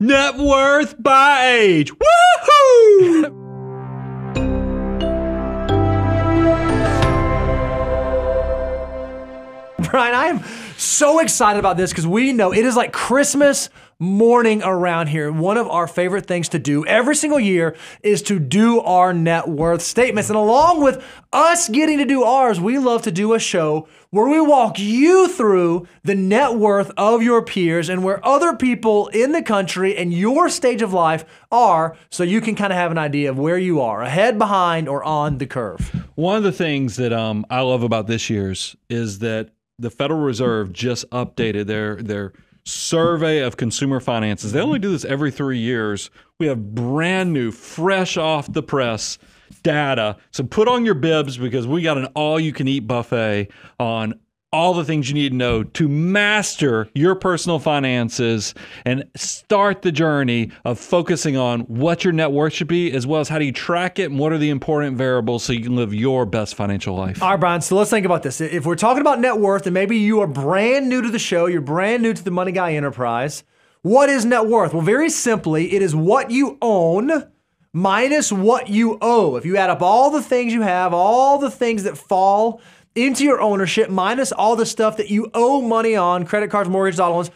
Net worth by age. Woohoo! Brian, I am so excited about this because we know it is like Christmas morning around here. One of our favorite things to do every single year is to do our net worth statements. And along with us getting to do ours, we love to do a show where we walk you through the net worth of your peers and where other people in the country and your stage of life are, so you can kind of have an idea of where you are, ahead, behind, or on the curve. One of the things that I love about this year's is that the Federal Reserve just updated their survey of consumer finances. They only do this every 3 years. We have brand new, fresh off the press data. So put on your bibs because we got an all-you-can-eat buffet on all the things you need to know to master your personal finances and start the journey of focusing on what your net worth should be, as well as how do you track it and what are the important variables so you can live your best financial life. All right, Brian, so let's think about this. If we're talking about net worth and maybe you are brand new to the show, you're brand new to the Money Guy enterprise, what is net worth? Well, very simply, it is what you own minus what you owe. If you add up all the things you have, all the things that fall into your ownership, minus all the stuff that you owe money on, credit cards, mortgage, auto loans,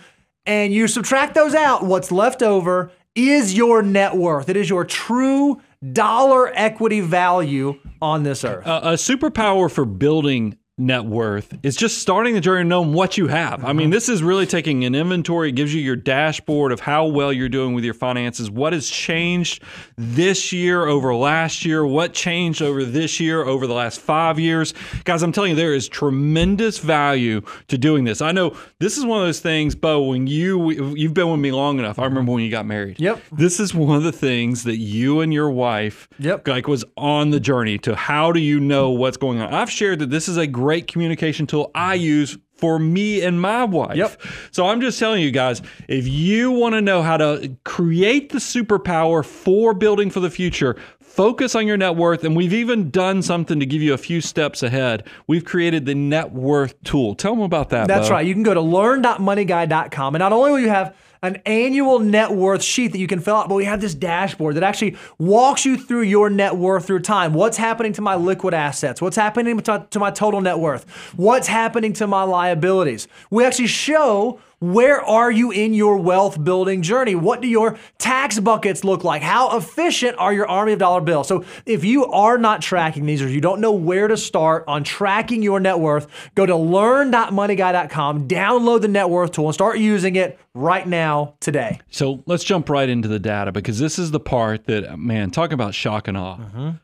and you subtract those out, what's left over is your net worth. It is your true dollar equity value on this earth. A superpower for building net worth is just starting the journey knowing what you have. I mean, this is really taking an inventory. It gives you your dashboard of how well you're doing with your finances, what has changed this year over last year, what changed over this year over the last 5 years. Guys, I'm telling you, there is tremendous value to doing this. I know this is one of those things, Bo, when you've been with me long enough. I remember when you got married. Yep. This is one of the things that you and your wife was on the journey to how do you know what's going on. I've shared that this is a great communication tool I use for me and my wife. Yep. So I'm just telling you guys, if you want to know how to create the superpower for building for the future, focus on your net worth. And we've even done something to give you a few steps ahead. We've created the net worth tool. Tell them about that, That's Bo. right. You can go to learn.moneyguy.com. And not only will you have an annual net worth sheet that you can fill out, but we have this dashboard that actually walks you through your net worth through time. What's happening to my liquid assets? What's happening to my total net worth? What's happening to my liabilities? We actually show where are you in your wealth building journey? What do your tax buckets look like? How efficient are your army of dollar bills? So if you are not tracking these or you don't know where to start on tracking your net worth, go to learn.moneyguy.com, download the net worth tool and start using it right now today. So let's jump right into the data because this is the part that, man, talking about shock and awe.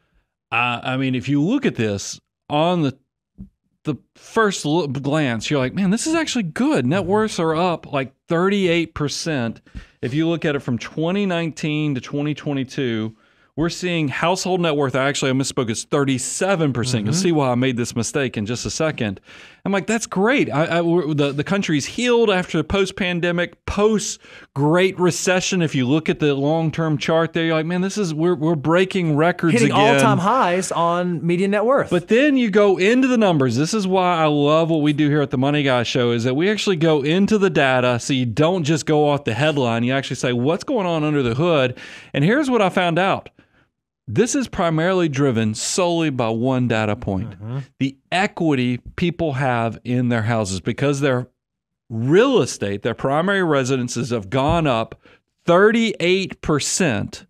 I mean, if you look at this on the first glance, you're like, man, this is actually good. Net worths are up like 38%. If you look at it from 2019 to 2022, we're seeing household net worth. Actually, I misspoke. It's 37%. You'll see why I made this mistake in just a second. I'm like, that's great. The country's healed after the post-pandemic, post-Great Recession. If you look at the long-term chart there, you're like, man, we're breaking records hitting again. all-time highs on median net worth. But then you go into the numbers. This is why I love what we do here at the Money Guy Show is that we actually go into the data so you don't just go off the headline. You actually say, what's going on under the hood? And here's what I found out. This is primarily driven solely by one data point, the equity people have in their houses because their real estate, their primary residences have gone up 38%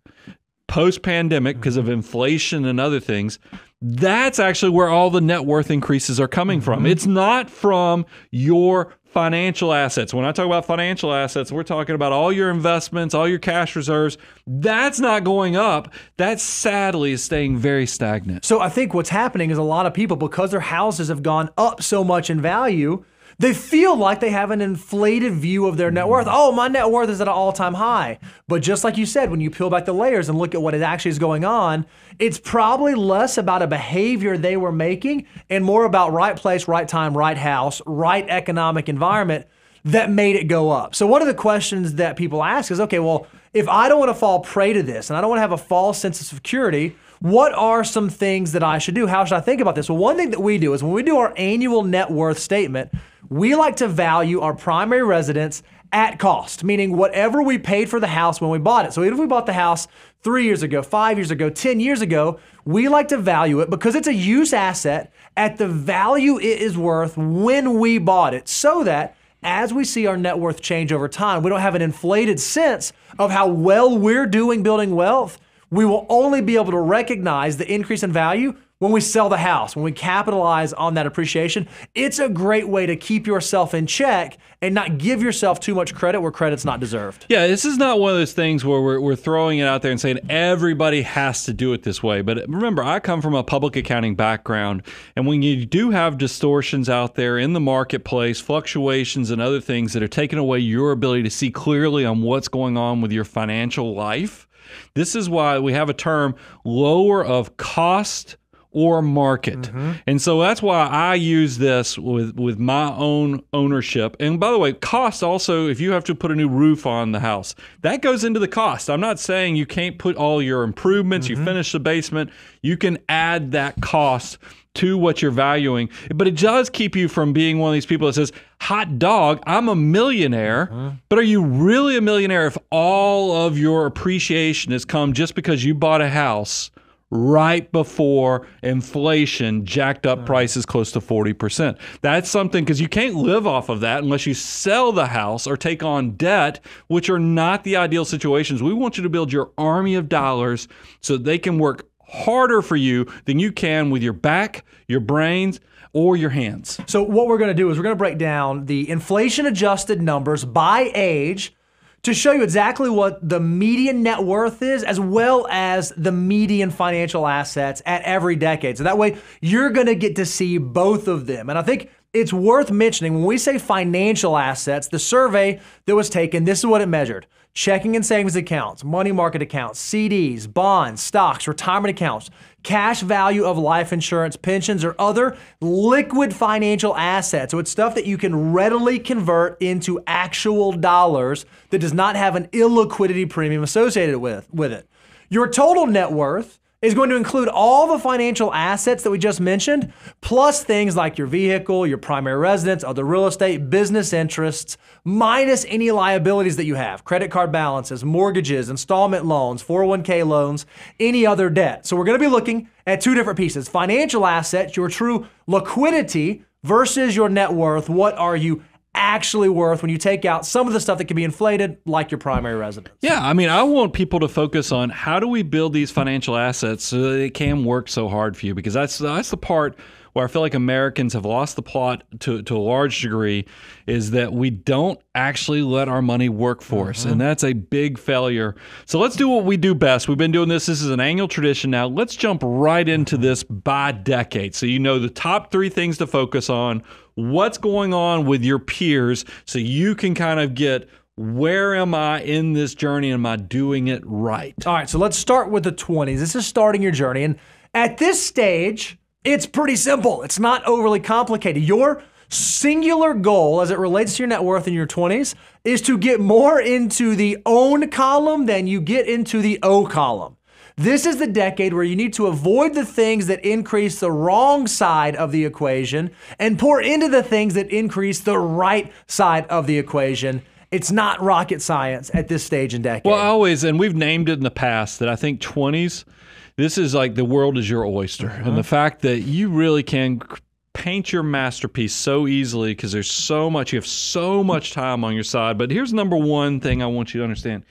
post-pandemic because of inflation and other things. That's actually where all the net worth increases are coming from. It's not from your financial assets. When I talk about financial assets, we're talking about all your investments, all your cash reserves. That's not going up. That sadly is staying very stagnant. So I think what's happening is a lot of people, because their houses have gone up so much in value, they feel like they have an inflated view of their net worth. Oh, my net worth is at an all-time high. But just like you said, when you peel back the layers and look at what actually is going on, it's probably less about a behavior they were making and more about right place, right time, right house, right economic environment that made it go up. So one of the questions that people ask is, okay, well, if I don't want to fall prey to this and I don't want to have a false sense of security, what are some things that I should do? How should I think about this? Well, one thing that we do is when we do our annual net worth statement, we like to value our primary residence at cost, meaning whatever we paid for the house when we bought it. So even if we bought the house 3 years ago, 5 years ago, 10 years ago, we like to value it because it's a use asset at the value it is worth when we bought it, so that as we see our net worth change over time, we don't have an inflated sense of how well we're doing building wealth. We will only be able to recognize the increase in value when we sell the house, when we capitalize on that appreciation. It's a great way to keep yourself in check and not give yourself too much credit where credit's not deserved. Yeah, this is not one of those things where we're throwing it out there and saying everybody has to do it this way. But remember, I come from a public accounting background, and when you do have distortions out there in the marketplace, fluctuations and other things that are taking away your ability to see clearly on what's going on with your financial life, this is why we have a term, lower of cost or market. And so that's why I use this with my own ownership. And by the way, cost also, if you have to put a new roof on the house, that goes into the cost. I'm not saying you can't put all your improvements, you finish the basement, you can add that cost to what you're valuing. But it does keep you from being one of these people that says, hot dog, I'm a millionaire. But are you really a millionaire if all of your appreciation has come just because you bought a house right before inflation jacked up prices close to 40%? That's something, because you can't live off of that unless you sell the house or take on debt, which are not the ideal situations. We want you to build your army of dollars so they can work harder for you than you can with your back, your brains, or your hands. So what we're going to do is we're going to break down the inflation-adjusted numbers by age to show you exactly what the median net worth is, as well as the median financial assets at every decade. So that way, you're going to get to see both of them. And I think it's worth mentioning, when we say financial assets, the survey that was taken, this is what it measured. Checking and savings accounts, money market accounts, CDs, bonds, stocks, retirement accounts, cash value of life insurance, pensions, or other liquid financial assets. So it's stuff that you can readily convert into actual dollars that does not have an illiquidity premium associated with it. Your total net worth is going to include all the financial assets that we just mentioned, plus things like your vehicle, your primary residence, other real estate, business interests, minus any liabilities that you have, credit card balances, mortgages, installment loans, 401k loans, any other debt. So we're going to be looking at two different pieces. Financial assets, your true liquidity versus your net worth. What are you actually worth when you take out some of the stuff that can be inflated, like your primary residence? Yeah, I mean, I want people to focus on how do we build these financial assets so that they can work so hard for you, because that's the part where I feel like Americans have lost the plot to a large degree, is that we don't actually let our money work for us. And that's a big failure. So let's do what we do best. We've been doing this. This is an annual tradition now. Let's jump right into this by decade. So you know the top 3 things to focus on, what's going on with your peers, so you can kind of get, where am I in this journey? Am I doing it right? All right, so let's start with the 20s. This is starting your journey. And at this stage, it's pretty simple. It's not overly complicated. Your singular goal as it relates to your net worth in your 20s is to get more into the own column than you get into the O column. This is the decade where you need to avoid the things that increase the wrong side of the equation and pour into the things that increase the right side of the equation. It's not rocket science at this stage in decade. Well, always, and we've named it in the past, that I think 20s, this is like the world is your oyster. And the fact that you really can paint your masterpiece so easily because there's so much, you have so much time on your side. But here's number one thing I want you to understand.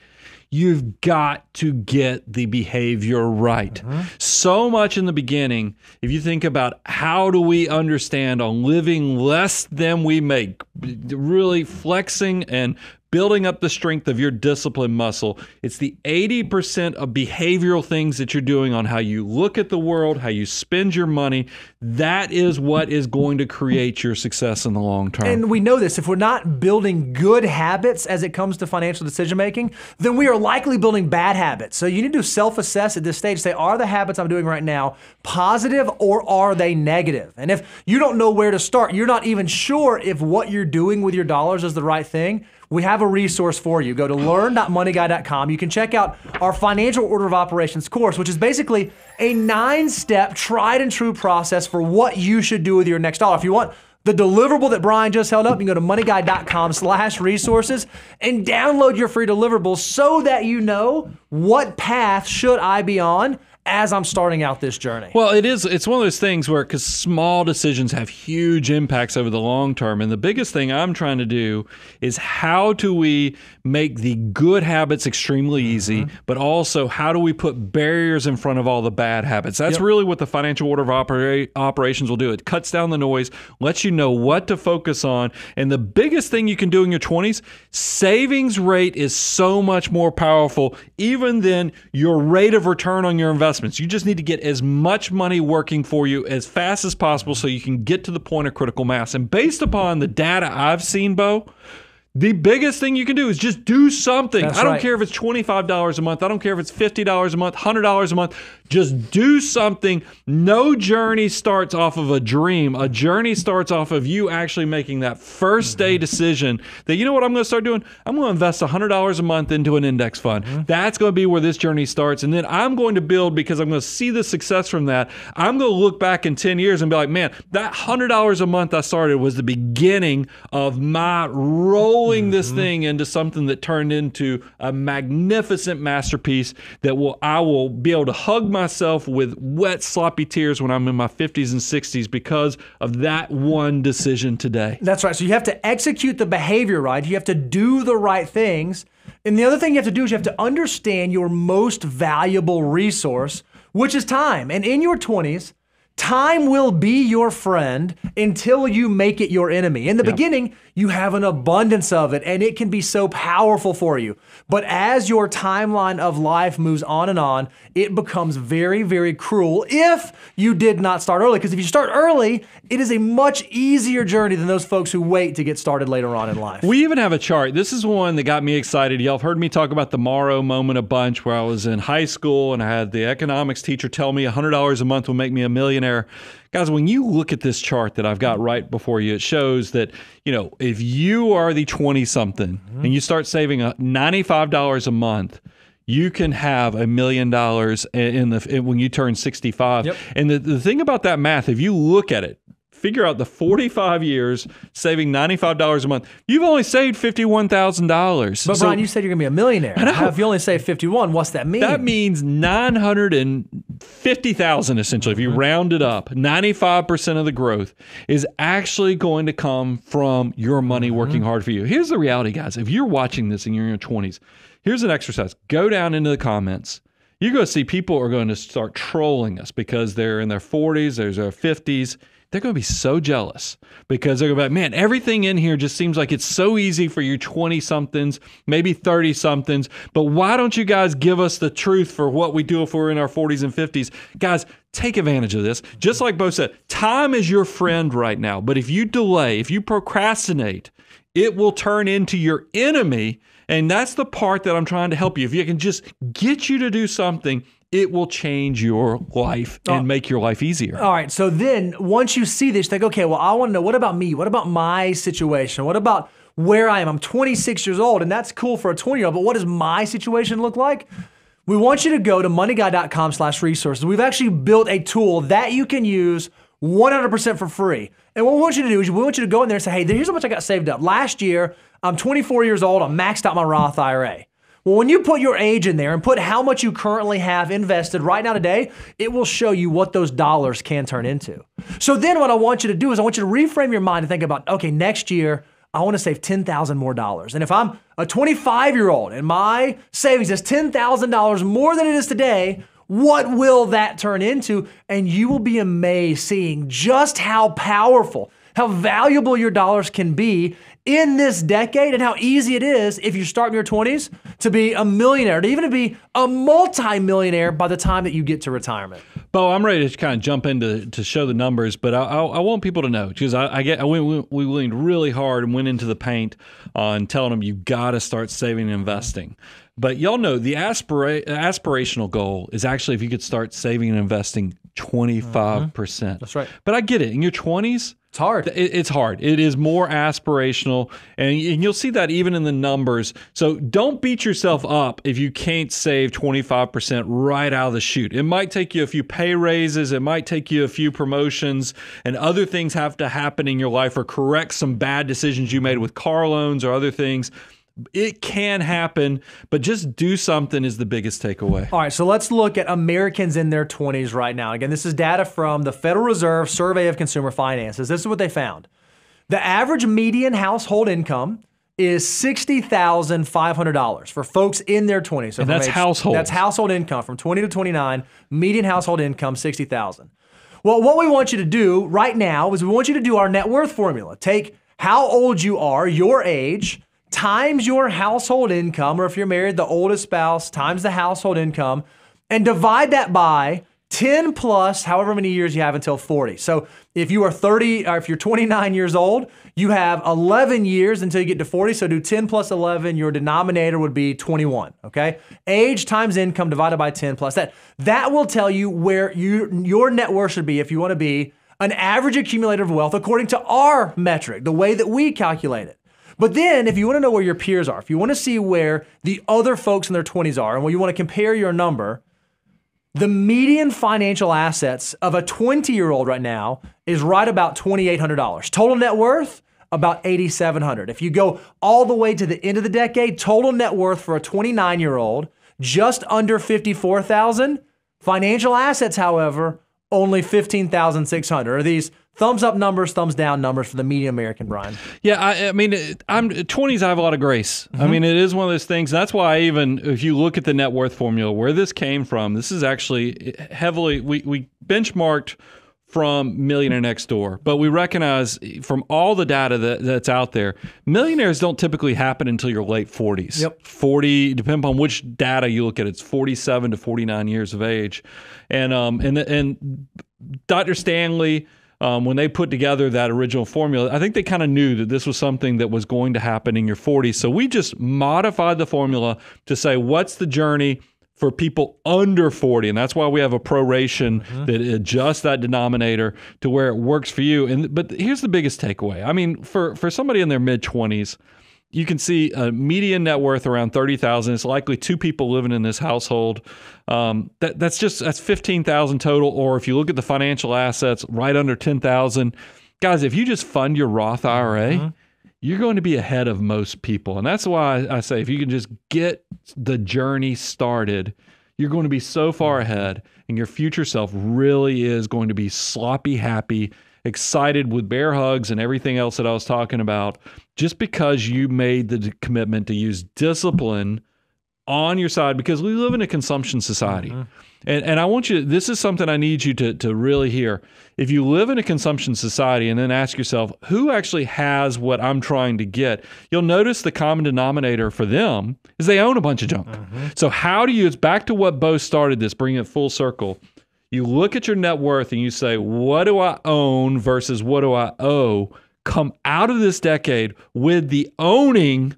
You've got to get the behavior right. So much in the beginning, if you think about how do we understand on living less than we make, really flexing and building up the strength of your discipline muscle. It's the 80% of behavioral things that you're doing on how you look at the world, how you spend your money. That is what is going to create your success in the long term. And we know this, if we're not building good habits as it comes to financial decision making, then we are likely building bad habits. So you need to self-assess at this stage, say, are the habits I'm doing right now positive or are they negative? And if you don't know where to start, you're not even sure if what you're doing with your dollars is the right thing, we have a resource for you. Go to learn.moneyguy.com. You can check out our financial order of operations course, which is basically a 9-step tried and true process for what you should do with your next dollar. If you want the deliverable that Brian just held up, you can go to moneyguy.com/resources and download your free deliverables so that you know what path should I be on as I'm starting out this journey. Well, it's one of those things where, because small decisions have huge impacts over the long term. And the biggest thing I'm trying to do is, how do we make the good habits extremely easy, but also how do we put barriers in front of all the bad habits? That's really what the financial order of operations will do. It cuts down the noise, lets you know what to focus on. And the biggest thing you can do in your 20s, savings rate is so much more powerful even than your rate of return on your investments. You just need to get as much money working for you as fast as possible so you can get to the point of critical mass. And based upon the data I've seen, Bo, the biggest thing you can do is just do something. I don't care if it's $25 a month. I don't care if it's $50 a month, $100 a month. Just do something. No journey starts off of a dream. A journey starts off of you actually making that first day decision that, you know what I'm going to start doing? I'm going to invest $100 a month into an index fund. That's going to be where this journey starts. And then I'm going to build, because I'm going to see the success from that. I'm going to look back in 10 years and be like, man, that $100 a month I started was the beginning of my rolling this thing into something that turned into a magnificent masterpiece that I will be able to hug myself with wet, sloppy tears when I'm in my 50s and 60s because of that one decision today. That's right. So you have to execute the behavior right. You have to do the right things. And the other thing you have to do is you have to understand your most valuable resource, which is time. And in your 20s, time will be your friend until you make it your enemy. In the beginning, you have an abundance of it, and it can be so powerful for you. But as your timeline of life moves on and on, it becomes very, very cruel if you did not start early. Because if you start early, it is a much easier journey than those folks who wait to get started later on in life. We even have a chart. This is one that got me excited. Y'all have heard me talk about the Morrow moment a bunch, where I was in high school and I had the economics teacher tell me $100 a month will make me a millionaire. Guys, when you look at this chart that I've got right before you, it shows that, you know, if you are the 20-something and you start saving $95 a month, you can have $1 million when you turn 65. Yep. And the thing about that math, if you look at it, figure out the 45 years saving $95 a month, you've only saved $51,000. But Brian, you said you're going to be a millionaire. If you only save 51, what's that mean? That means $950,000 essentially. If you round it up, 95% of the growth is actually going to come from your money working hard for you. Here's the reality, guys. If you're watching this and you're in your 20s, here's an exercise. Go down into the comments. You're going to see people are going to start trolling us because they're in their 40s, there's their 50s. They're going to be so jealous because they're going to be like, man, everything in here just seems like it's so easy for you 20-somethings, maybe 30-somethings. But why don't you guys give us the truth for what we do if we're in our 40s and 50s? Guys, take advantage of this. Just like Bo said, time is your friend right now. But if you delay, if you procrastinate, it will turn into your enemy. And that's the part that I'm trying to help you. If you can just get you to do something, it will change your life and make your life easier. All right. So then once you see this, you think, okay, well, I want to know, what about me? What about my situation? What about where I am? I'm 26 years old, and that's cool for a 20-year-old, but what does my situation look like? We want you to go to moneyguy.com/resources. We've actually built a tool that you can use 100% for free. And what we want you to do is we want you to go in there and say, hey, here's how much I got saved up. Last year, I'm 24 years old. I maxed out my Roth IRA. Well, when you put your age in there and put how much you currently have invested right now today, it will show you what those dollars can turn into. So then what I want you to do is I want you to reframe your mind and think about, okay, next year, I want to save $10,000 more dollars. And if I'm a 25-year-old and my savings is $10,000 more than it is today, what will that turn into? And you will be amazed seeing just how powerful, how valuable your dollars can be in this decade, and how easy it is if you start in your 20s to be a millionaire, to even to be a multi-millionaire by the time that you get to retirement. Bo, I'm ready to kind of jump in to show the numbers, but I want people to know, because we leaned really hard and went into the paint on telling them you got to start saving and investing. But y'all know the aspirational goal is actually if you could start saving and investing 25%. That's right. But I get it. In your 20s, It's hard. It's hard. It is more aspirational, and you'll see that even in the numbers. So don't beat yourself up if you can't save 25% right out of the chute. It might take you a few pay raises. It might take you a few promotions, and other things have to happen in your life or correct some bad decisions you made with car loans or other things. It can happen, but just do something is the biggest takeaway. All right, so let's look at Americans in their 20s right now. Again, this is data from the Federal Reserve Survey of Consumer Finances. This is what they found. The average median household income is $60,500 for folks in their 20s. So and that's household. That's household income from 20 to 29. Median household income, $60,000. Well, what we want you to do right now is we want you to do our net worth formula. Take how old you are, your age, times your household income, or if you're married, the oldest spouse, times the household income, and divide that by 10 plus however many years you have until 40. So if you are 30, or if you're 29 years old, you have 11 years until you get to 40. So do 10 plus 11, your denominator would be 21, okay? Age times income divided by 10 plus that. That will tell you where your net worth should be if you want to be an average accumulator of wealth according to our metric, the way that we calculate it. But then if you want to know where your peers are, if you want to see where the other folks in their 20s are, and when you want to compare your number, the median financial assets of a 20-year-old right now is right about $2,800. Total net worth, about $8,700. If you go all the way to the end of the decade, total net worth for a 29-year-old, just under $54,000. Financial assets, however, only $15,600. Are these thumbs up numbers, thumbs down numbers for the median American, Brian? Yeah, I mean, I'm 20s. I have a lot of grace. I mean, it is one of those things. That's why even if you look at the net worth formula, where this came from, this is actually heavily we benchmarked from Millionaire Next Door, but we recognize from all the data that's out there, millionaires don't typically happen until your late 40s. Yep. 40, depending on which data you look at, it's 47 to 49 years of age, and Dr. Stanley. When they put together that original formula, I think they kind of knew that this was something that was going to happen in your 40s. So we just modified the formula to say, what's the journey for people under 40? And that's why we have a proration that adjusts that denominator to where it works for you. But here's the biggest takeaway. I mean, for somebody in their mid-20s, you can see a median net worth around $30,000. It's likely two people living in this household. That's $15,000 total. Or if you look at the financial assets, right under $10,000. Guys, if you just fund your Roth IRA, you're going to be ahead of most people. And that's why I say if you can just get the journey started, you're going to be so far ahead, and your future self really is going to be sloppy happy, excited with bear hugs and everything else that I was talking about, just because you made the commitment to use discipline on your side, because we live in a consumption society. And I want you, this is something I need you to really hear. If you live in a consumption society and then ask yourself, who actually has what I'm trying to get? You'll notice the common denominator for them is they own a bunch of junk. So how do you, it's back to what Bo started this, bringing it full circle. You look at your net worth and you say, what do I own versus what do I owe? Come out of this decade with the owning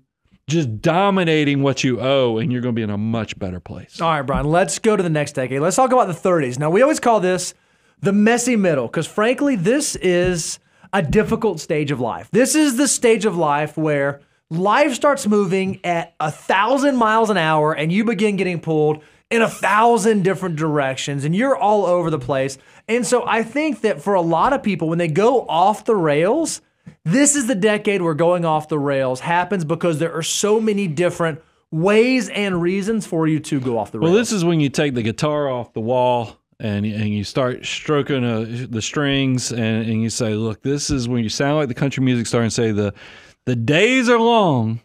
just dominating what you owe, and you're going to be in a much better place. All right, Brian, let's go to the next decade. Let's talk about the 30s. Now, we always call this the messy middle because, frankly, this is a difficult stage of life. This is the stage of life where life starts moving at 1,000 miles an hour and you begin getting pulled in 1,000 different directions, and you're all over the place. And so I think that for a lot of people, when they go off the rails, this is the decade where going off the rails happens because there are so many different ways and reasons for you to go off the rails. Well, this is when you take the guitar off the wall and you start stroking the strings and you say, look, this is when you sound like the country music star and say the days are long,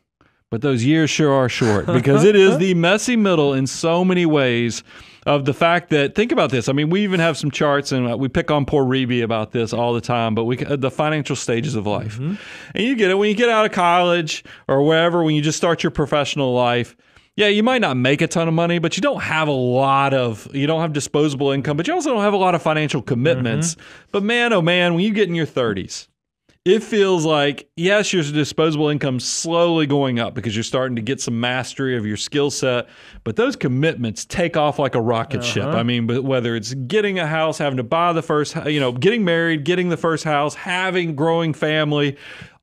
but those years sure are short, because it is the messy middle in so many ways of the fact that, think about this. I mean, we even have some charts, and we pick on poor Reby about this all the time, but the financial stages of life. And you get it when you get out of college or wherever, when you just start your professional life. Yeah, you might not make a ton of money, but you don't have you don't have disposable income, but you also don't have a lot of financial commitments. But man, oh man, when you get in your 30s, it feels like, yes, your disposable income's slowly going up because you're starting to get some mastery of your skill set, but those commitments take off like a rocket ship. I mean, but whether it's getting a house, having to buy the first, getting married, getting the first house, having growing family,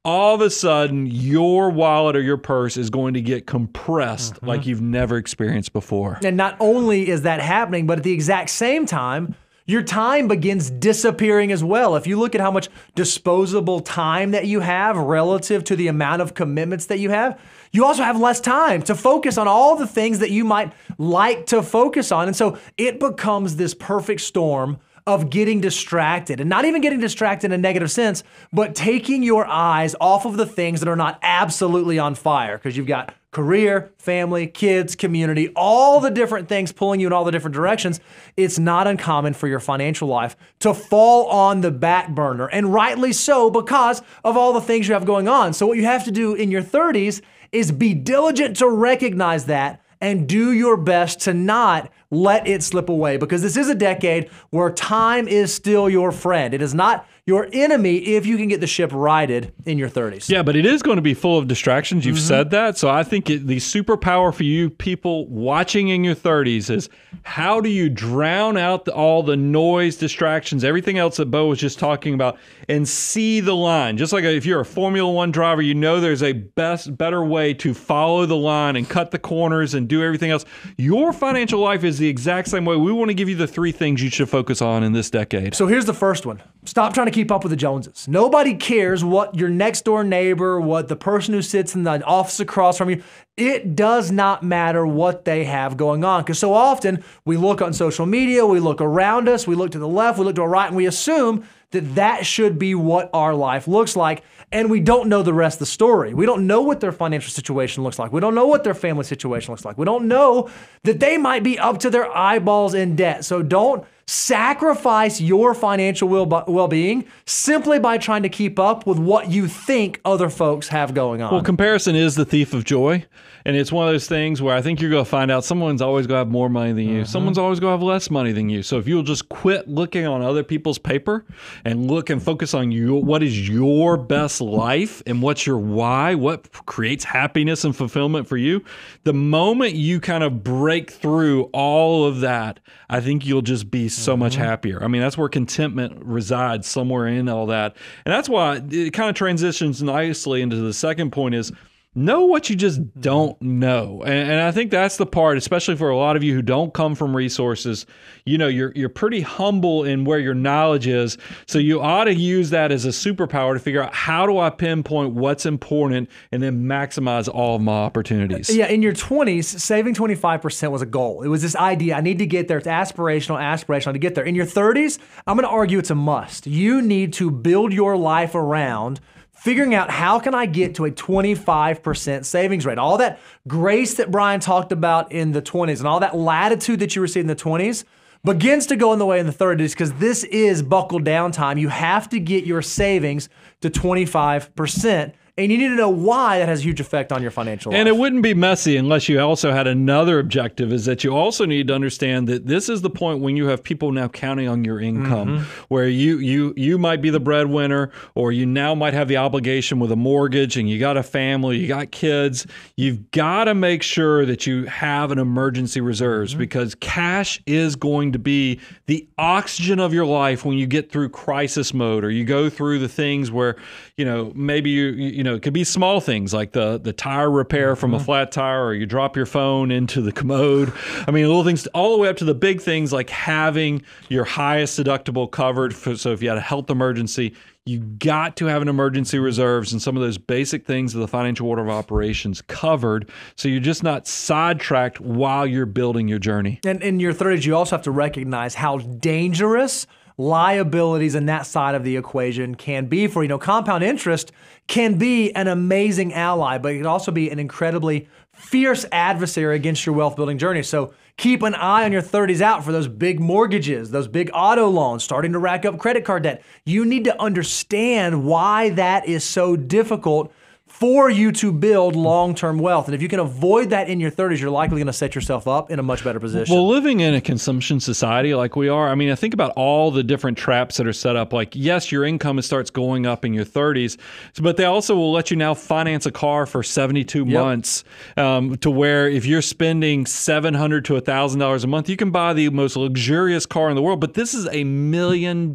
all of a sudden your wallet or your purse is going to get compressed like you've never experienced before. And not only is that happening, but at the exact same time, your time begins disappearing as well. If you look at how much disposable time that you have relative to the amount of commitments that you have, you also have less time to focus on all the things that you might like to focus on. And so it becomes this perfect storm of getting distracted, and not even getting distracted in a negative sense, but taking your eyes off of the things that are not absolutely on fire, because you've got career, family, kids, community, all the different things pulling you in all the different directions. It's not uncommon for your financial life to fall on the back burner, and rightly so, because of all the things you have going on. So what you have to do in your 30s is be diligent to recognize that and do your best to not let it slip away, because this is a decade where time is still your friend. It is not your enemy if you can get the ship righted in your 30s. Yeah, but it is going to be full of distractions. You've said that. So I think the superpower for you people watching in your 30s is, how do you drown out all the noise, distractions, everything else that Bo was just talking about, and see the line? Just like if you're a Formula One driver, you know there's a better way to follow the line and cut the corners and do everything else. Your financial life is the exact same way. We want to give you the 3 things you should focus on in this decade. So here's the first one. Stop trying to keep up with the Joneses. Nobody cares what your next door neighbor, what the person who sits in the office across from you, it does not matter what they have going on. Because so often we look on social media, we look around us, we look to the left, we look to our right, and we assume that that should be what our life looks like. And we don't know the rest of the story. We don't know what their financial situation looks like. We don't know what their family situation looks like. We don't know that they might be up to their eyeballs in debt. So don't sacrifice your financial well-being simply by trying to keep up with what you think other folks have going on. Well, comparison is the thief of joy. And it's one of those things where I think you're going to find out someone's always going to have more money than you. Someone's always going to have less money than you. So if you'll just quit looking on other people's paper and look and focus on what is your best life and what's your why, what creates happiness and fulfillment for you, the moment you kind of break through all of that, I think you'll just be so much happier. I mean, that's where contentment resides, somewhere in all that. And that's why it kind of transitions nicely into the second point is, know what you just don't know. And I think that's the part, especially for a lot of you who don't come from resources. You know, you're pretty humble in where your knowledge is. So you ought to use that as a superpower to figure out, how do I pinpoint what's important and then maximize all of my opportunities? Yeah, in your 20s, saving 25% was a goal. It was this idea, I need to get there. It's aspirational to get there. In your 30s, I'm going to argue it's a must. You need to build your life around figuring out, how can I get to a 25% savings rate? All that grace that Brian talked about in the 20s and all that latitude that you received in the 20s begins to go in the way in the 30s, because this is buckle down time. You have to get your savings to 25%. And you need to know why that has a huge effect on your financial life. And it wouldn't be messy unless you also had another objective, is that you also need to understand that this is the point when you have people now counting on your income, where you might be the breadwinner, or you now might have the obligation with a mortgage, and you got a family, you got kids. You've got to make sure that you have an emergency reserves, because cash is going to be the oxygen of your life when you get through crisis mode, or you go through the things where, maybe you it could be small things like the tire repair from a flat tire, or you drop your phone into the commode. I mean, little things all the way up to the big things like having your highest deductible covered. So if you had a health emergency, you got to have an emergency reserves and some of those basic things of the financial order of operations covered, so you're just not sidetracked while you're building your journey. And in your 30s, you also have to recognize how dangerous liabilities in that side of the equation can be for you. Compound interest can be an amazing ally, but it can also be an incredibly fierce adversary against your wealth building journey. So keep an eye on your 30s out for those big mortgages, those big auto loans, starting to rack up credit card debt. You need to understand why that is so difficult for you to build long-term wealth. And if you can avoid that in your 30s, you're likely going to set yourself up in a much better position. Well, living in a consumption society like we are, I mean, I think about all the different traps that are set up. Like, yes, your income starts going up in your 30s, but they also will let you now finance a car for 72 months to where if you're spending $700 to $1,000 a month, you can buy the most luxurious car in the world. But this is $1 million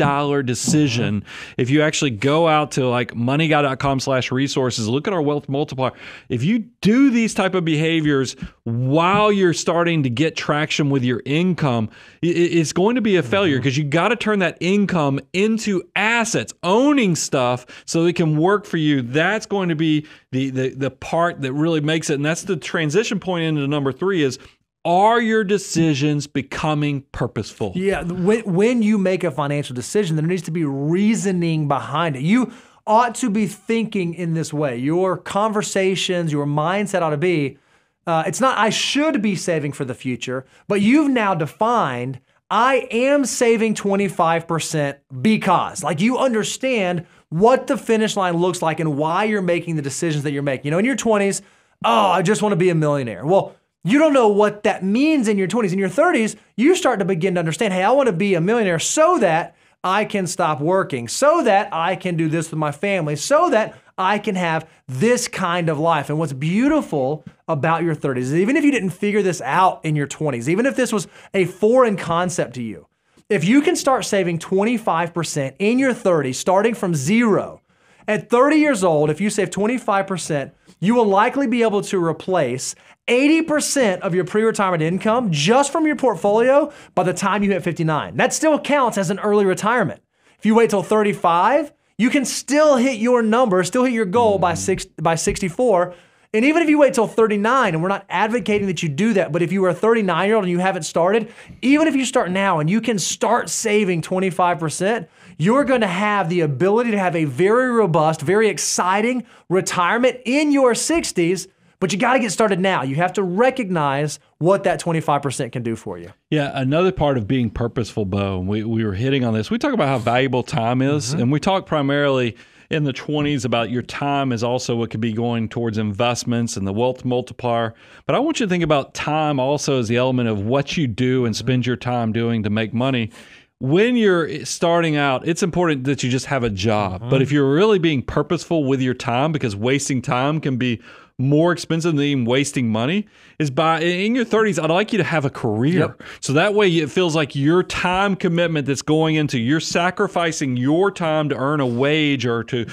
decision. If you actually go out to like moneyguy.com/resources, look at our wealth multiplier. If you do these type of behaviors while you're starting to get traction with your income, it's going to be a failure because you got to turn that income into assets, owning stuff so it can work for you. That's going to be the part that really makes it. And that's the transition point into number 3 is, are your decisions becoming purposeful? Yeah, when you make a financial decision, there needs to be reasoning behind it. You ought to be thinking in this way. Your conversations, your mindset ought to be, it's not I should be saving for the future, but you've now defined I am saving 25% because. Like, you understand what the finish line looks like and why you're making the decisions that you're making. You know, in your 20s, I just want to be a millionaire. Well, you don't know what that means in your 20s. In your 30s, you start to begin to understand, hey, I want to be a millionaire so that I can stop working, so that I can do this with my family, so that I can have this kind of life. And what's beautiful about your 30s is even if you didn't figure this out in your 20s, even if this was a foreign concept to you, if you can start saving 25% in your 30s, starting from zero, at 30 years old, if you save 25%, you will likely be able to replace 80% of your pre-retirement income just from your portfolio by the time you hit 59. That still counts as an early retirement. If you wait till 35, you can still hit your number, still hit your goal by 64. And even if you wait till 39, and we're not advocating that you do that, but if you were a 39-year-old and you haven't started, even if you start now and you can start saving 25%, you're going to have the ability to have a very robust, very exciting retirement in your 60s. But you got to get started now. You have to recognize what that 25% can do for you. Yeah, another part of being purposeful, Bo, we were hitting on this. We talk about how valuable time is, and we talk primarily in the 20s about your time is also what could be going towards investments and the wealth multiplier. But I want you to think about time also as the element of what you do and spend your time doing to make money. When you're starting out, it's important that you just have a job. But if you're really being purposeful with your time, because wasting time can be more expensive than even wasting money, is by in your 30s, I'd like you to have a career. So that way it feels like your time commitment that's going into, you're sacrificing your time to earn a wage or to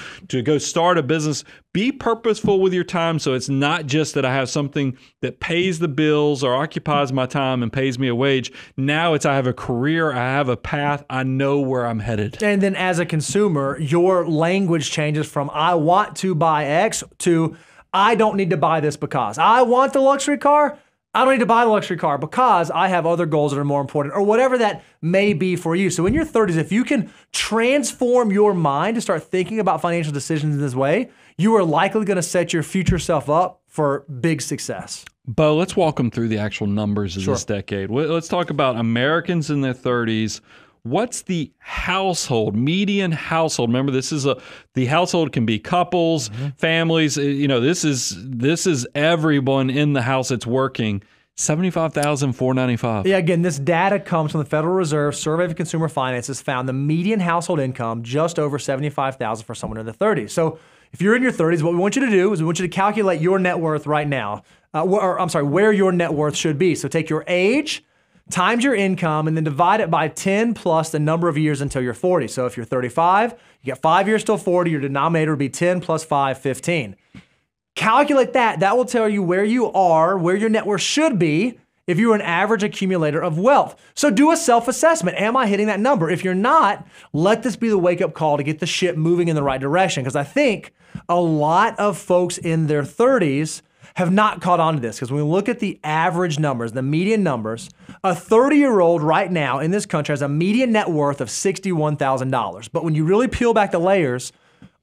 go start a business. Be purposeful with your time so it's not just that I have something that pays the bills or occupies my time and pays me a wage. Now it's I have a career, I have a path, I know where I'm headed. And then as a consumer, your language changes from I want to buy X to I don't need to buy this because I want the luxury car. I don't need to buy the luxury car because I have other goals that are more important, or whatever that may be for you. So in your 30s, if you can transform your mind to start thinking about financial decisions in this way, you are likely going to set your future self up for big success. Bo, let's walk them through the actual numbers of this decade. Let's talk about Americans in their 30s. What's the household, median household? Remember, this is the household can be couples, families. You know, this is everyone in the house that's working. $75,495. Yeah, again, this data comes from the Federal Reserve Survey of Consumer Finances. Found the median household income just over $75,000 for someone in their 30s. So if you're in your 30s, what we want you to do is we want you to calculate your net worth right now. Where your net worth should be. So take your age times your income, and then divide it by 10 plus the number of years until you're 40. So if you're 35, you got 5 years till 40, your denominator would be 10 plus 5, 15. Calculate that. That will tell you where you are, where your net worth should be if you're an average accumulator of wealth. So do a self-assessment. Am I hitting that number? If you're not, let this be the wake-up call to get the ship moving in the right direction. Because I think a lot of folks in their 30s have not caught on to this, because when we look at the average numbers, the median numbers, a 30-year-old right now in this country has a median net worth of $61,000. But when you really peel back the layers,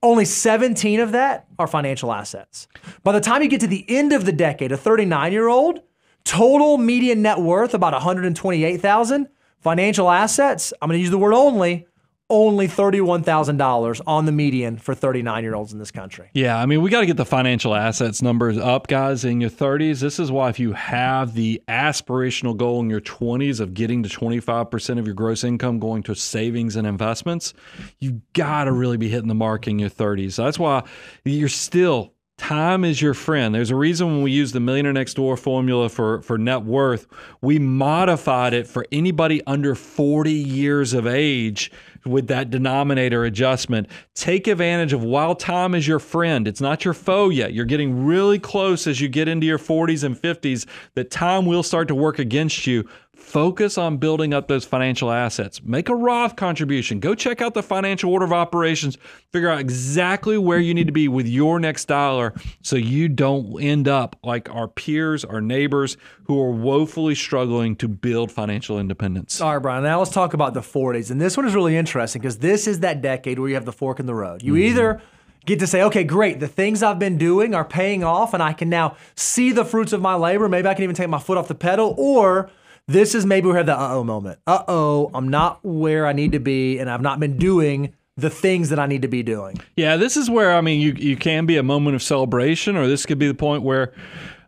only 17 of that are financial assets. By the time you get to the end of the decade, a 39-year-old, total median net worth about $128,000, financial assets, I'm going to use the word only only $31,000 on the median for 39-year-olds in this country. Yeah, I mean, we got to get the financial assets numbers up, guys, in your 30s. This is why if you have the aspirational goal in your 20s of getting to 25% of your gross income going to savings and investments, you got to really be hitting the mark in your 30s. So that's why you're still, time is your friend. There's a reason when we use the Millionaire Next Door formula for net worth, we modified it for anybody under 40 years of age with that denominator adjustment. Take advantage of while time is your friend. It's not your foe yet. You're getting really close as you get into your 40s and 50s that time will start to work against you. Focus on building up those financial assets. Make a Roth contribution. Go check out the financial order of operations. Figure out exactly where you need to be with your next dollar so you don't end up like our peers, our neighbors who are woefully struggling to build financial independence. All right, Brian, now let's talk about the 40s. And this one is really interesting because this is that decade where you have the fork in the road. You either get to say, okay, great, the things I've been doing are paying off and I can now see the fruits of my labor. Maybe I can even take my foot off the pedal, or this is maybe we have the uh-oh moment. Uh-oh, I'm not where I need to be, and I've not been doing the things that I need to be doing. Yeah, this is where, I mean, you can be a moment of celebration, or this could be the point where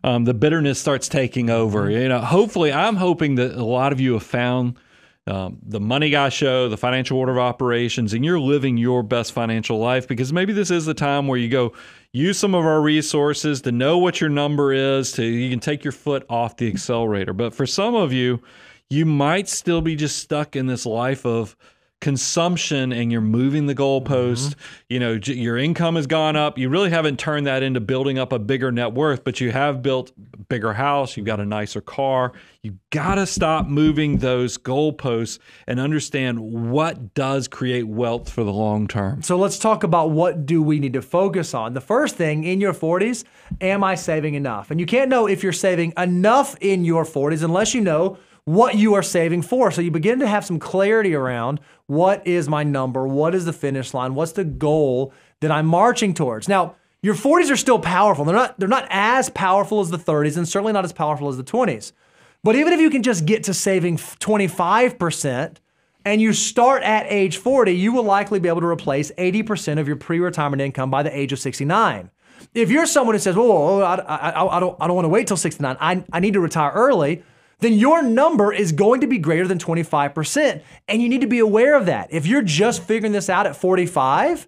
the bitterness starts taking over. You know, hopefully, I'm hoping that a lot of you have found the Money Guy Show, the financial order of operations, and you're living your best financial life, because maybe this is the time where you go use some of our resources to know what your number is, you can take your foot off the accelerator. But for some of you, you might still be just stuck in this life of consumption and you're moving the goalpost. You know, your income has gone up. You really haven't turned that into building up a bigger net worth, but you have built a bigger house. You've got a nicer car. You got to stop moving those goalposts and understand what does create wealth for the long term. So let's talk about what do we need to focus on. The first thing in your 40s, am I saving enough? And you can't know if you're saving enough in your 40s unless you know what you are saving for. So you begin to have some clarity around what is my number, what is the finish line, what's the goal that I'm marching towards. Now, your 40s are still powerful. They're not as powerful as the 30s and certainly not as powerful as the 20s. But even if you can just get to saving 25% and you start at age 40, you will likely be able to replace 80% of your pre-retirement income by the age of 69. If you're someone who says, "Oh, I don't want to wait till 69. I need to retire early," then your number is going to be greater than 25%. And you need to be aware of that. If you're just figuring this out at 45,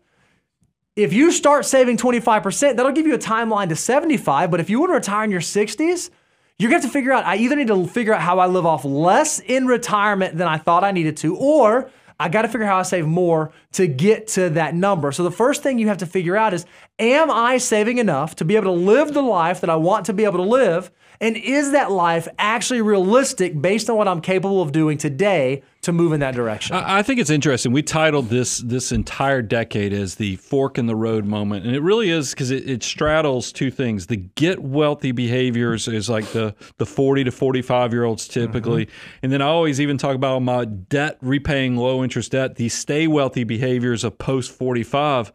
if you start saving 25%, that'll give you a timeline to 75. But if you want to retire in your 60s, you're going to have to figure out, I either need to figure out how I live off less in retirement than I thought I needed to, or I got to figure out how I save more to get to that number. So the first thing you have to figure out is, am I saving enough to be able to live the life that I want to be able to live? And is that life actually realistic based on what I'm capable of doing today to move in that direction? I think it's interesting. We titled this entire decade as the fork in the road moment. And it really is, because it straddles two things. The get wealthy behaviors is like the 40 to 45-year-olds typically. And then I always even talk about my debt, repaying low interest debt, the stay wealthy behaviors of post 45.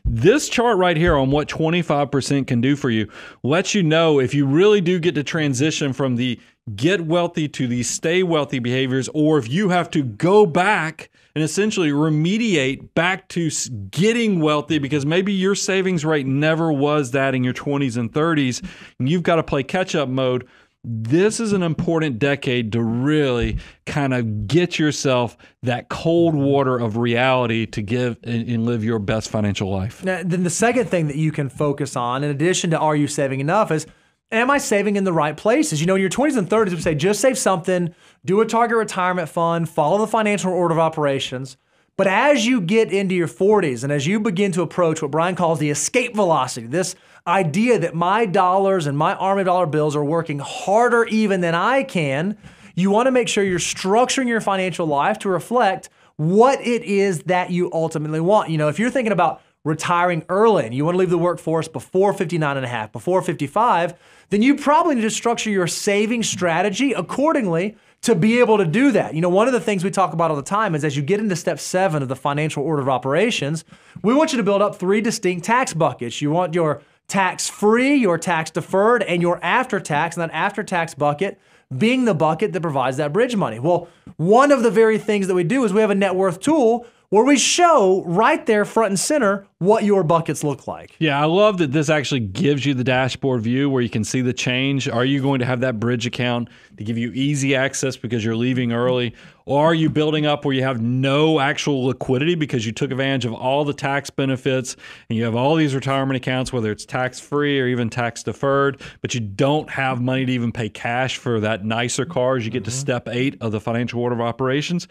This chart right here on what 25% can do for you lets you know if you really do get to transition from the get wealthy to the stay wealthy behaviors, or if you have to go back and essentially remediate back to getting wealthy because maybe your savings rate never was that in your 20s and 30s, and you've got to play catch-up mode. This is an important decade to really kind of get yourself that cold water of reality to give and live your best financial life. Now, then the second thing that you can focus on, in addition to are you saving enough, is am I saving in the right places? You know, in your 20s and 30s, we say just save something, do a target retirement fund, follow the financial order of operations. But as you get into your 40s and as you begin to approach what Brian calls the escape velocity, this idea that my dollars and my army of dollar bills are working harder even than I can, you want to make sure you're structuring your financial life to reflect what it is that you ultimately want. You know, if you're thinking about retiring early and you want to leave the workforce before 59 and a half, before 55, then you probably need to structure your saving strategy accordingly to be able to do that. You know, one of the things we talk about all the time is as you get into step 7 of the financial order of operations, we want you to build up 3 distinct tax buckets. You want your tax-free, your tax-deferred, and your after-tax, and that after-tax bucket being the bucket that provides that bridge money. Well, one of the very things that we do is we have a net worth tool where we show right there front and center what your buckets look like. Yeah, I love that this actually gives you the dashboard view where you can see the change. Are you going to have that bridge account to give you easy access because you're leaving early? Or are you building up where you have no actual liquidity because you took advantage of all the tax benefits and you have all these retirement accounts, whether it's tax-free or even tax-deferred, but you don't have money to even pay cash for that nicer car as you get to step 8 of the financial order of operations?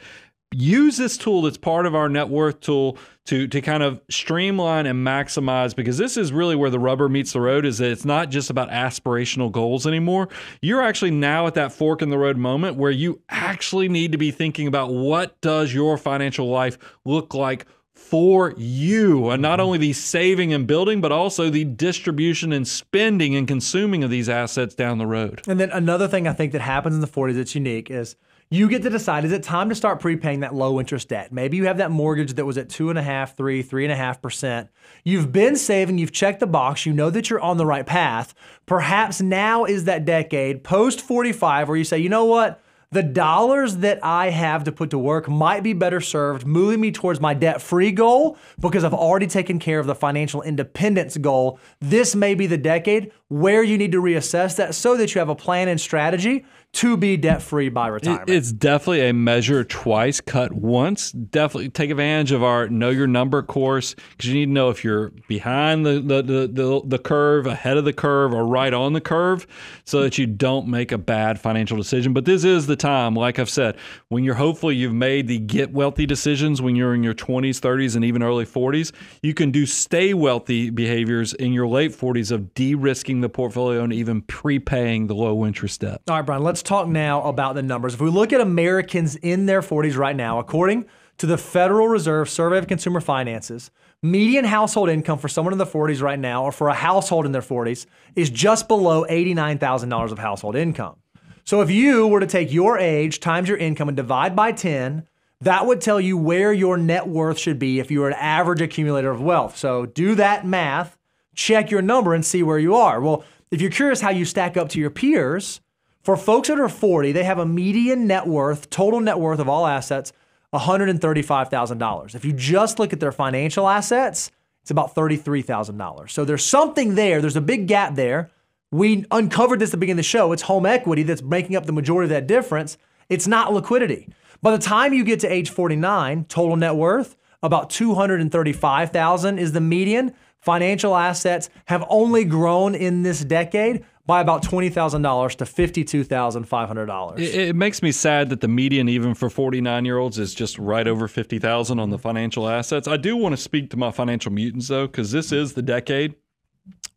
Use this tool that's part of our net worth tool to kind of streamline and maximize, because this is really where the rubber meets the road, is that it's not just about aspirational goals anymore. You're actually now at that fork in the road moment where you actually need to be thinking about what does your financial life look like for you, and not only the saving and building, but also the distribution and spending and consuming of these assets down the road. And then another thing I think that happens in the 40s that's unique is you get to decide, is it time to start prepaying that low interest debt? Maybe you have that mortgage that was at 2.5%, 3.5%. You've been saving, you've checked the box, you know that you're on the right path. Perhaps now is that decade post 45 where you say, you know what? The dollars that I have to put to work might be better served moving me towards my debt-free goal because I've already taken care of the financial independence goal. This may be the decade where you need to reassess that so that you have a plan and strategy to be debt-free by retirement. It's definitely a measure twice, cut once. Definitely take advantage of our Know Your Number course, because you need to know if you're behind the curve, ahead of the curve, or right on the curve, so that you don't make a bad financial decision. But this is the time, like I've said, when you've made the get wealthy decisions when you're in your 20s, 30s, and even early 40s. You can do stay wealthy behaviors in your late 40s of de-risking the portfolio and even prepaying the low interest debt. All right, Brian, let's talk now about the numbers. If we look at Americans in their 40s right now, according to the Federal Reserve Survey of Consumer Finances, median household income for someone in the 40s right now, or for a household in their 40s, is just below $89,000 of household income. So if you were to take your age times your income and divide by 10, that would tell you where your net worth should be if you were an average accumulator of wealth. So do that math, check your number, and see where you are. Well, if you're curious how you stack up to your peers, for folks that are 40, they have a median net worth, total net worth of all assets, $135,000. If you just look at their financial assets, it's about $33,000. So there's something there. There's a big gap there. We uncovered this at the beginning of the show. It's home equity that's making up the majority of that difference. It's not liquidity. By the time you get to age 49, total net worth, about $235,000 is the median. Financial assets have only grown in this decade by about $20,000 to $52,500. It makes me sad that the median, even for 49-year-olds, is just right over $50,000 on the financial assets. I do want to speak to my financial mutants, though, because this is the decade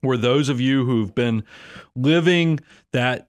where those of you who've been living that,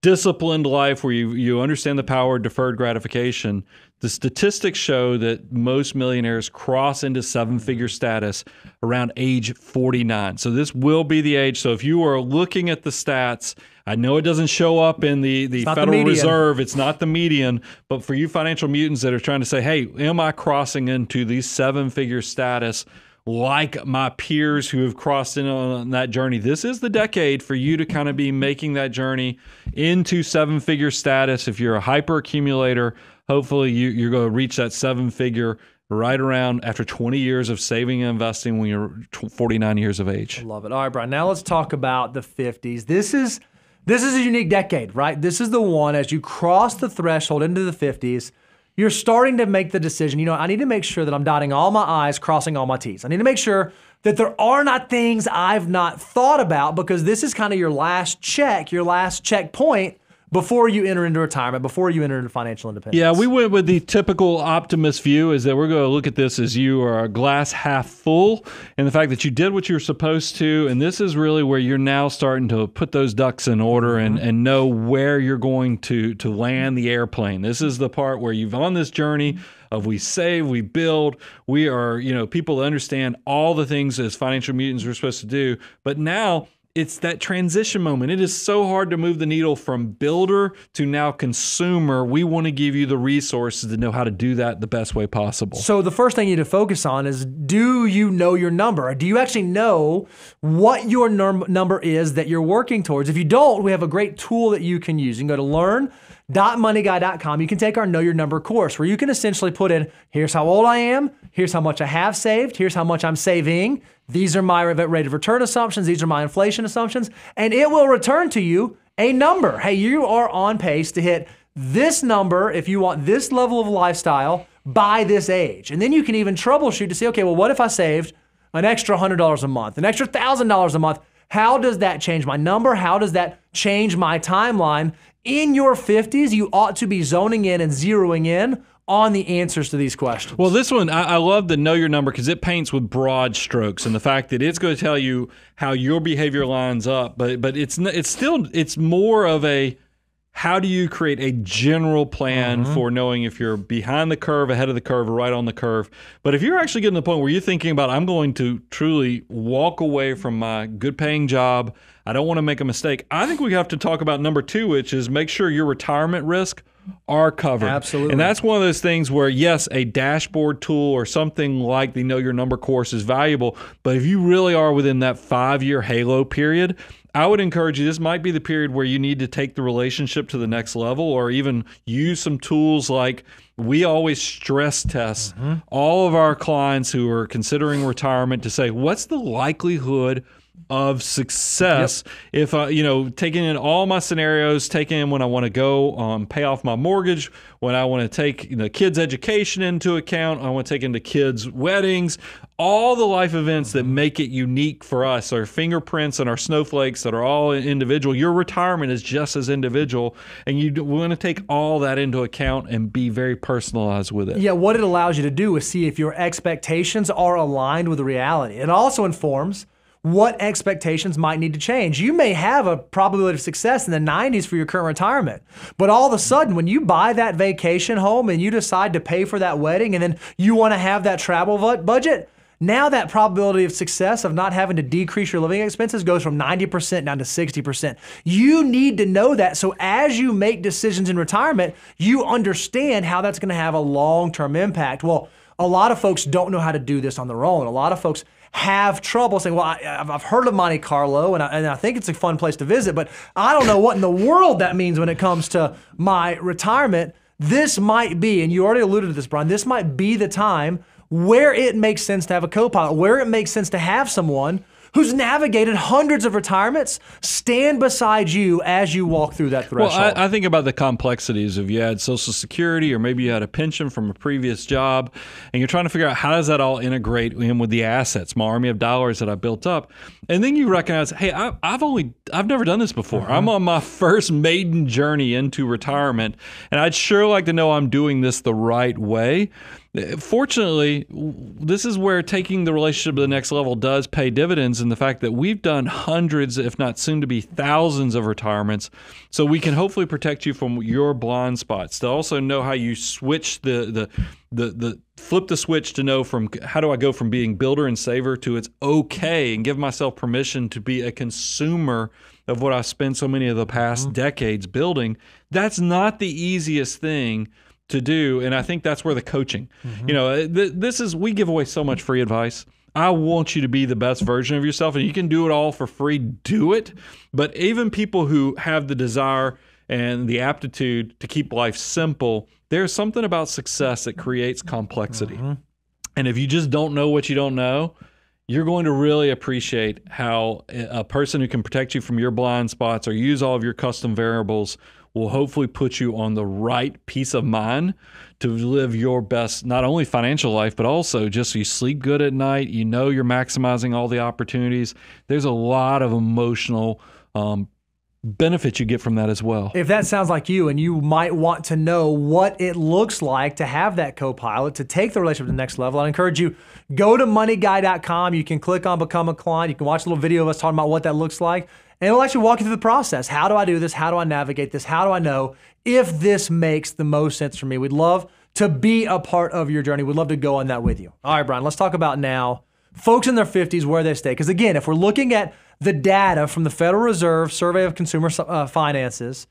disciplined life where you understand the power of deferred gratification, the statistics show that most millionaires cross into seven-figure status around age 49. So this will be the age. So if you are looking at the stats, I know it doesn't show up in the Federal Reserve. It's not the median. But for you financial mutants that are trying to say, hey, am I crossing into the seven-figure status like my peers who have crossed in on that journey? This is the decade for you to kind of be making that journey into seven-figure status. If you're a hyper accumulator, hopefully you're going to reach that seven-figure right around after 20 years of saving and investing when you're 49 years of age. I love it. All right, Brian, now let's talk about the 50s. This is a unique decade, right? This is the one as you cross the threshold into the 50s, you're starting to make the decision, I need to make sure that I'm dotting all my I's, crossing all my T's. I need to make sure that there are not things I've not thought about, because this is kind of your last checkpoint before you enter into retirement, before you enter into financial independence. Yeah, we went with the typical optimist view, is that we're going to look at this as you are a glass half full, and the fact that you did what you're supposed to, and this is really where you're now starting to put those ducks in order and know where you're going to land the airplane. This is the part where you've on this journey of we save, we build, we are, people that understand all the things as financial mutants we're supposed to do, but now it's that transition moment. It is so hard to move the needle from builder to now consumer. We want to give you the resources to know how to do that the best way possible. So the first thing you need to focus on is, do you know your number? Do you actually know what your number is that you're working towards? If you don't, we have a great tool that you can use. You can go to learn www.moneyguy.com, you can take our Know Your Number course where you can essentially put in, here's how old I am, here's how much I have saved, here's how much I'm saving, these are my rate of return assumptions, these are my inflation assumptions, and it will return to you a number. Hey, you are on pace to hit this number if you want this level of lifestyle by this age. And then you can even troubleshoot to see, okay, well, what if I saved an extra $100 a month, an extra $1,000 a month? How does that change my number? How does that change my timeline? In your 50s, you ought to be zoning in and zeroing in on the answers to these questions. Well, this one, I love the Know Your Number because it paints with broad strokes and the fact that it's going to tell you how your behavior lines up, but it's more of a, how do you create a general plan for knowing if you're behind the curve, ahead of the curve, or right on the curve? But if you're actually getting to the point where you're thinking about, I'm going to truly walk away from my good paying job, I don't want to make a mistake, I think we have to talk about number 2, which is make sure your retirement risk are covered. Absolutely. And that's one of those things where, yes, a dashboard tool or something like the Know Your Number course is valuable, but if you really are within that 5-year halo period, I would encourage you, this might be the period where you need to take the relationship to the next level, or even use some tools like, we always stress test all of our clients who are considering retirement to say, what's the likelihood of success if taking in all my scenarios, taking in when I want to go pay off my mortgage, when I want to take kids' education into account, I want to take into kids' weddings, all the life events that make it unique for us, our fingerprints and our snowflakes that are all individual. Your retirement is just as individual, and you want to take all that into account and be very personalized with it. Yeah, what it allows you to do is see if your expectations are aligned with reality. It also informs what expectations might need to change. You may have a probability of success in the 90s for your current retirement, but all of a sudden when you buy that vacation home and you decide to pay for that wedding and then you want to have that travel budget, now that probability of success of not having to decrease your living expenses goes from 90% down to 60%. You need to know that, so as you make decisions in retirement, you understand how that's going to have a long-term impact. Well, a lot of folks don't know how to do this on their own. A lot of folks have trouble saying, well, I've heard of Monte Carlo and I think it's a fun place to visit, but I don't know what in the world that means when it comes to my retirement. This might be, and you already alluded to this, Brian, this might be the time where it makes sense to have a co-pilot, where it makes sense to have someone who's navigated hundreds of retirements stand beside you as you walk through that threshold. Well, I think about the complexities of, you had Social Security or maybe you had a pension from a previous job, and you're trying to figure out how does that all integrate in with the assets, my army of dollars that I built up. And then you recognize, hey, I've never done this before. I'm on my first maiden journey into retirement, and I'd sure like to know I'm doing this the right way. Fortunately, this is where taking the relationship to the next level does pay dividends in the fact that we've done hundreds, if not soon to be thousands of retirements, so we can hopefully protect you from your blind spots. To also know how you switch the flip the switch to know from how do I go from being builder and saver to it's okay, and give myself permission to be a consumer of what I've spent so many of the past decades building. That's not the easiest thing to do, and I think that's where the coaching, we give away so much free advice. I want you to be the best version of yourself, and you can do it all for free, do it. But even people who have the desire and the aptitude to keep life simple, there's something about success that creates complexity. And if you just don't know what you don't know, you're going to really appreciate how a person who can protect you from your blind spots or use all of your custom variables will hopefully put you on the right peace of mind to live your best, not only financial life, but also just so you sleep good at night, you're maximizing all the opportunities. There's a lot of emotional benefits you get from that as well. If that sounds like you, and you might want to know what it looks like to have that co-pilot, to take the relationship to the next level, I encourage you, go to moneyguy.com. You can click on Become a Client. You can watch a little video of us talking about what that looks like. And it'll actually walk you through the process. How do I do this? How do I navigate this? How do I know if this makes the most sense for me? We'd love to be a part of your journey. We'd love to go on that with you. All right, Brian, let's talk about now folks in their 50s, where they stay. Because again, if we're looking at the data from the Federal Reserve Survey of Consumer Finances,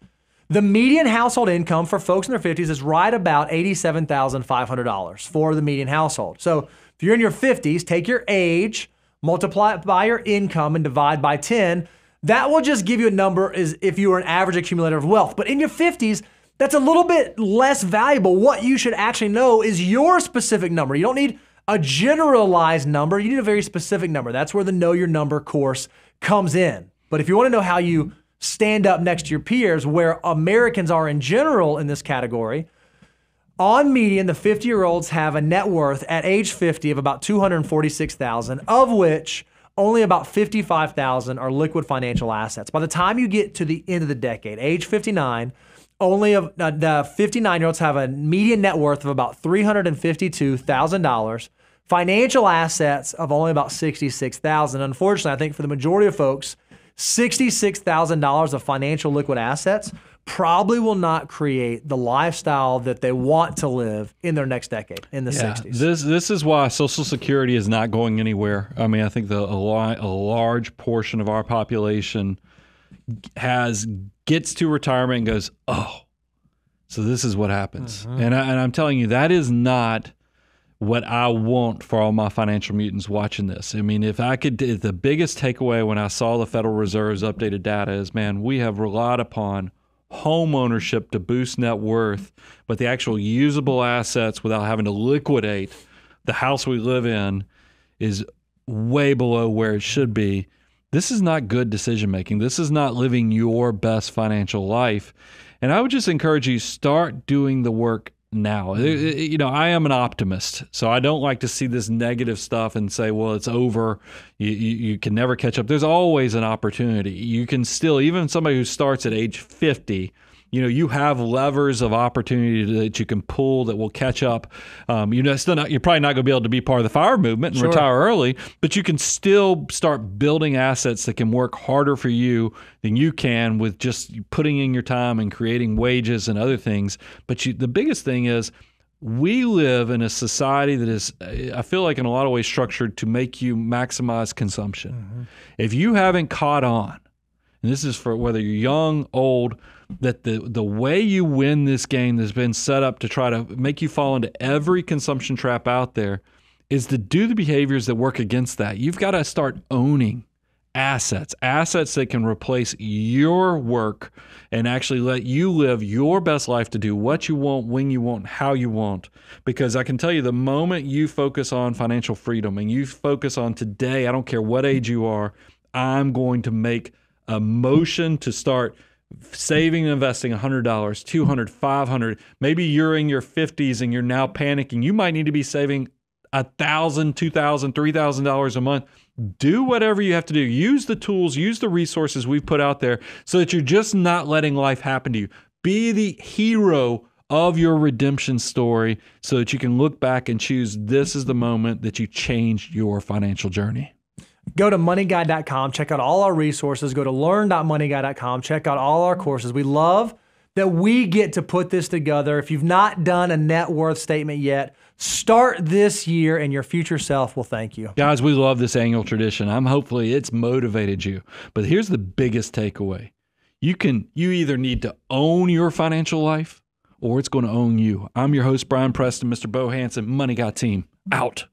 the median household income for folks in their 50s is right about $87,500 for the median household. So if you're in your 50s, take your age, multiply it by your income, and divide by 10. That will just give you a number as if you were an average accumulator of wealth. But in your 50s, that's a little bit less valuable. What you should actually know is your specific number. You don't need a generalized number. You need a very specific number. That's where the Know Your Number course comes in. But if you want to know how you stand up next to your peers, where Americans are in general in this category, on median, the 50-year-olds have a net worth at age 50 of about $246,000, of which only about $55,000 are liquid financial assets. By the time you get to the end of the decade, age 59, only of the 59-year-olds have a median net worth of about $352,000, financial assets of only about $66,000. Unfortunately, I think for the majority of folks, $66,000 of financial liquid assets probably will not create the lifestyle that they want to live in their next decade, in the 60s. This is why Social Security is not going anywhere. I mean, I think a large portion of our population gets to retirement and goes, oh, so this is what happens. Mm-hmm. And I'm telling you, that is not what I want for all my financial mutants watching this. I mean, the biggest takeaway when I saw the Federal Reserve's updated data is, man, we have relied upon home ownership to boost net worth, but the actual usable assets without having to liquidate the house we live in is way below where it should be. This is not good decision making. This is not living your best financial life. And I would just encourage you, start doing the work now. You know, I am an optimist, so I don't like to see this negative stuff and say, well, it's over. You can never catch up. There's always an opportunity. You can still, even somebody who starts at age 50, you know, you have levers of opportunity that you can pull that will catch up. You're probably not going to be able to be part of the FIRE movement and retire early, but you can still start building assets that can work harder for you than you can with just putting in your time and creating wages and other things. But the biggest thing is, we live in a society that is, I feel like in a lot of ways, structured to make you maximize consumption. Mm-hmm. If you haven't caught on, and this is for whether you're young, old, that the way you win this game has been set up to try to make you fall into every consumption trap out there is to do the behaviors that work against that. You've got to start owning assets that can replace your work and actually let you live your best life to do what you want, when you want, how you want. Because I can tell you, the moment you focus on financial freedom and you focus on today, I don't care what age you are, I'm going to make a motion to start saving and investing $100, $200, $500. Maybe you're in your 50s and you're now panicking. You might need to be saving $1,000, $2,000, $3,000 a month. Do whatever you have to do. Use the tools, use the resources we've put out there so that you're just not letting life happen to you. Be the hero of your redemption story so that you can look back and choose this is the moment that you changed your financial journey. Go to moneyguy.com, check out all our resources. Go to learn.moneyguy.com, check out all our courses. We love that we get to put this together. If you've not done a net worth statement yet, start this year and your future self will thank you. Guys, we love this annual tradition. Hopefully it's motivated you. But here's the biggest takeaway. You either need to own your financial life or it's going to own you. I'm your host, Brian Preston, Mr. Bo Hansen, Money Guy team, out.